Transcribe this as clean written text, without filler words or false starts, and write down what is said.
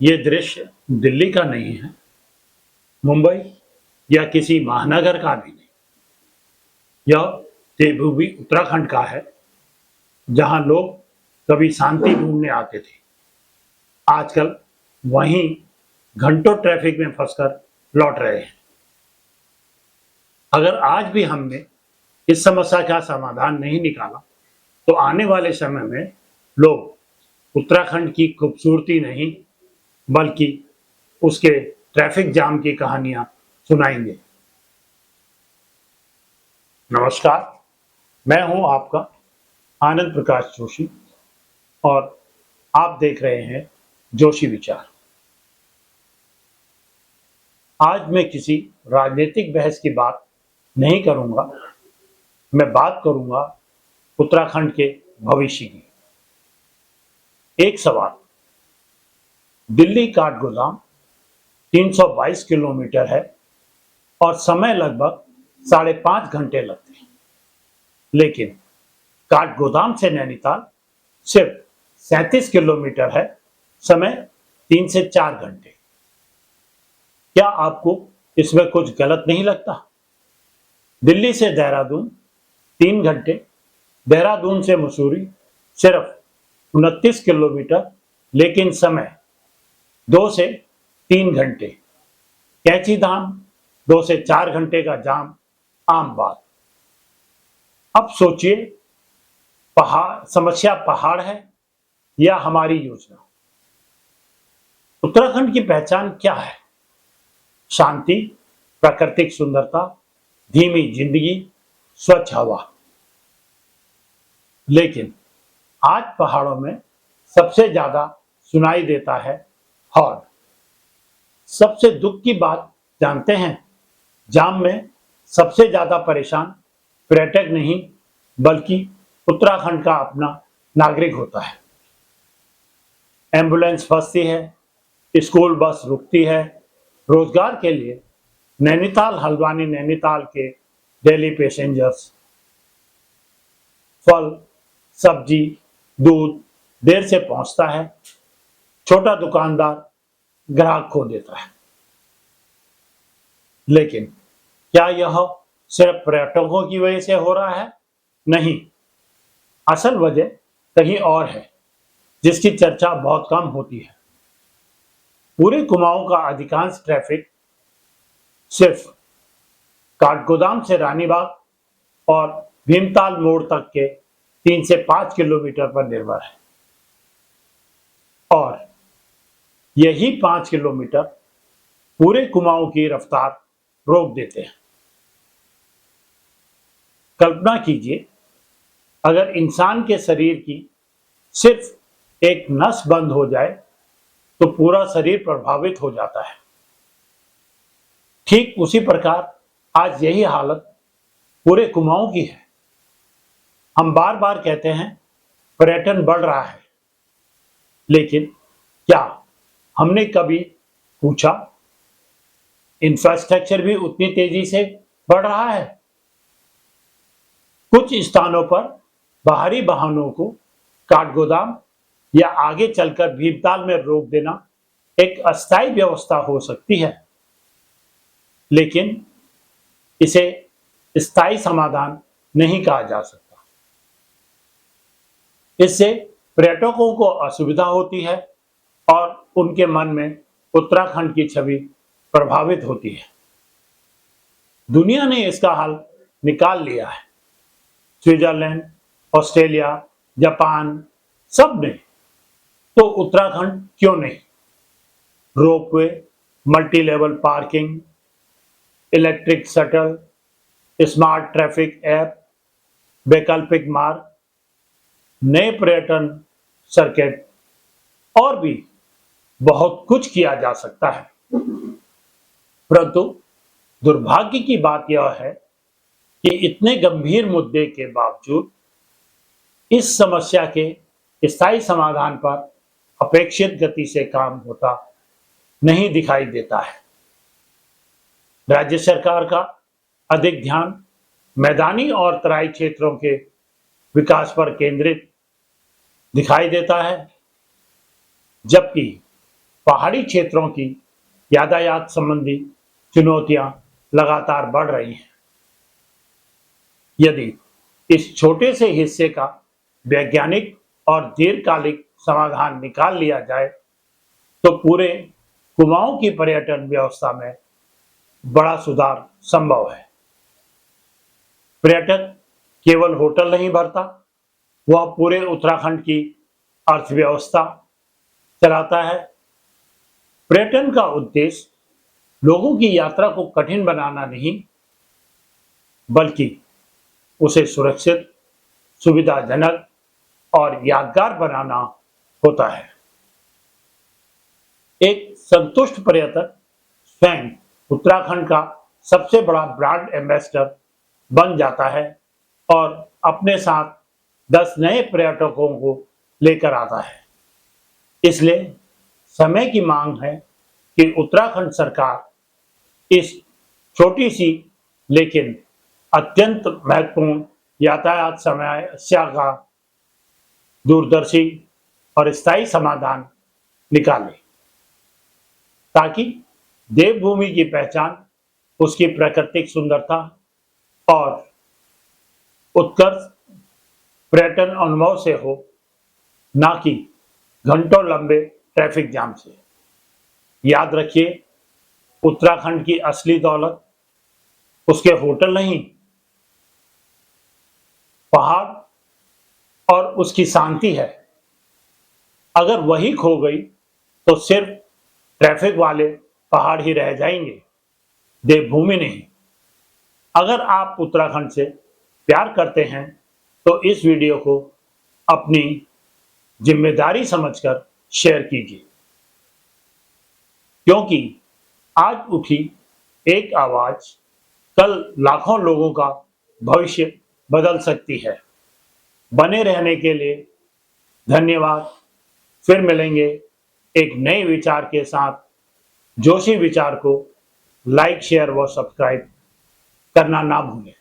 ये दृश्य दिल्ली का नहीं है, मुंबई या किसी महानगर का भी नहीं। यह देवभूमि उत्तराखंड का है, जहां लोग कभी शांति ढूंढने आते थे, आजकल वहीं घंटों ट्रैफिक में फंसकर लौट रहे हैं। अगर आज भी हमने इस समस्या का समाधान नहीं निकाला, तो आने वाले समय में लोग उत्तराखंड की खूबसूरती नहीं, बल्कि उसके ट्रैफिक जाम की कहानियां सुनाएंगे। नमस्कार, मैं हूं आपका आनंद प्रकाश जोशी और आप देख रहे हैं जोशी विचार। आज मैं किसी राजनीतिक बहस की बात नहीं करूंगा, मैं बात करूंगा उत्तराखंड के भविष्य की। एक सवाल, दिल्ली काठगोदाम 322 किलोमीटर है और समय लगभग 5.5 घंटे लगते हैं, लेकिन काठगोदाम से नैनीताल सिर्फ 37 किलोमीटर है, समय 3 से 4 घंटे। क्या आपको इसमें कुछ गलत नहीं लगता? दिल्ली से देहरादून 3 घंटे, देहरादून से मसूरी सिर्फ 29 किलोमीटर, लेकिन समय 2 से 3 घंटे। कैंची धाम 2 से 4 घंटे का जाम आम बात। अब सोचिए, समस्या पहाड़ है या हमारी योजना? उत्तराखंड की पहचान क्या है? शांति, प्राकृतिक सुंदरता, धीमी जिंदगी, स्वच्छ हवा। लेकिन आज पहाड़ों में सबसे ज्यादा सुनाई देता है हॉर्न। सबसे दुख की बात जानते हैं? जाम में सबसे ज्यादा परेशान पर्यटक नहीं, बल्कि उत्तराखंड का अपना नागरिक होता है। एम्बुलेंस फंसती है, स्कूल बस रुकती है, रोजगार के लिए नैनीताल हल्द्वानी नैनीताल के डेली पैसेंजर्स, फल सब्जी दूध देर से पहुंचता है, छोटा दुकानदार ग्राहक खो देता है। लेकिन क्या यह सिर्फ पर्यटकों की वजह से हो रहा है? नहीं, असल वजह कहीं और है, जिसकी चर्चा बहुत कम होती है। पूरे कुमाऊं का अधिकांश ट्रैफिक सिर्फ काठगोदाम से रानीबाग और भीमताल मोड़ तक के 3 से 5 किलोमीटर पर निर्भर है, और यही 5 किलोमीटर पूरे कुमाऊं की रफ्तार रोक देते हैं। कल्पना कीजिए, अगर इंसान के शरीर की सिर्फ एक नस बंद हो जाए तो पूरा शरीर प्रभावित हो जाता है। ठीक उसी प्रकार आज यही हालत पूरे कुमाऊं की है। हम बार बार कहते हैं पर्यटन बढ़ रहा है, लेकिन क्या हमने कभी पूछा इंफ्रास्ट्रक्चर भी उतनी तेजी से बढ़ रहा है? कुछ स्थानों पर बाहरी वाहनों को काठगोदाम या आगे चलकर भीमताल में रोक देना एक अस्थायी व्यवस्था हो सकती है, लेकिन इसे स्थायी समाधान नहीं कहा जा सकता। इससे पर्यटकों को असुविधा होती है और उनके मन में उत्तराखंड की छवि प्रभावित होती है। दुनिया ने इसका हल निकाल लिया है। स्विट्जरलैंड, ऑस्ट्रेलिया, जापान, सब ने, तो उत्तराखंड क्यों नहीं? Ropeway, multi level parking, electric shuttle, smart traffic app, वैकल्पिक मार्ग, नए पर्यटन सर्किट, और भी बहुत कुछ किया जा सकता है। परंतु दुर्भाग्य की बात यह है कि इतने गंभीर मुद्दे के बावजूद इस समस्या के स्थायी समाधान पर अपेक्षित गति से काम होता नहीं दिखाई देता है। राज्य सरकार का अधिक ध्यान मैदानी और तराई क्षेत्रों के विकास पर केंद्रित दिखाई देता है, जबकि पहाड़ी क्षेत्रों की यातायात संबंधी चुनौतियां लगातार बढ़ रही हैं। यदि इस छोटे से हिस्से का वैज्ञानिक और दीर्घकालिक समाधान निकाल लिया जाए तो पूरे कुमाऊं की पर्यटन व्यवस्था में बड़ा सुधार संभव है। पर्यटक केवल होटल नहीं भरता, वह पूरे उत्तराखंड की अर्थव्यवस्था चलाता है। पर्यटन का उद्देश्य लोगों की यात्रा को कठिन बनाना नहीं, बल्कि उसे सुरक्षित, सुविधाजनक और यादगार बनाना होता है। एक संतुष्ट पर्यटक स्वयं उत्तराखंड का सबसे बड़ा ब्रांड एम्बेसडर बन जाता है और अपने साथ 10 नए पर्यटकों को लेकर आता है। इसलिए समय की मांग है कि उत्तराखंड सरकार इस छोटी सी लेकिन अत्यंत महत्वपूर्ण यातायात समस्या का दूरदर्शी और स्थायी समाधान निकाले, ताकि देवभूमि की पहचान उसकी प्राकृतिक सुंदरता और उत्कृष्ट पर्यटन अनुभव से हो, ना कि घंटों लंबे ट्रैफिक जाम से। याद रखिए, उत्तराखंड की असली दौलत उसके होटल नहीं, पहाड़ और उसकी शांति है। अगर वही खो गई तो सिर्फ ट्रैफिक वाले पहाड़ ही रह जाएंगे, देवभूमि नहीं। अगर आप उत्तराखंड से प्यार करते हैं तो इस वीडियो को अपनी जिम्मेदारी समझकर शेयर कीजिए, क्योंकि आज उठी एक आवाज कल लाखों लोगों का भविष्य बदल सकती है। बने रहने के लिए धन्यवाद। फिर मिलेंगे एक नए विचार के साथ। जोशी विचार को लाइक, शेयर व सब्सक्राइब करना ना भूलें।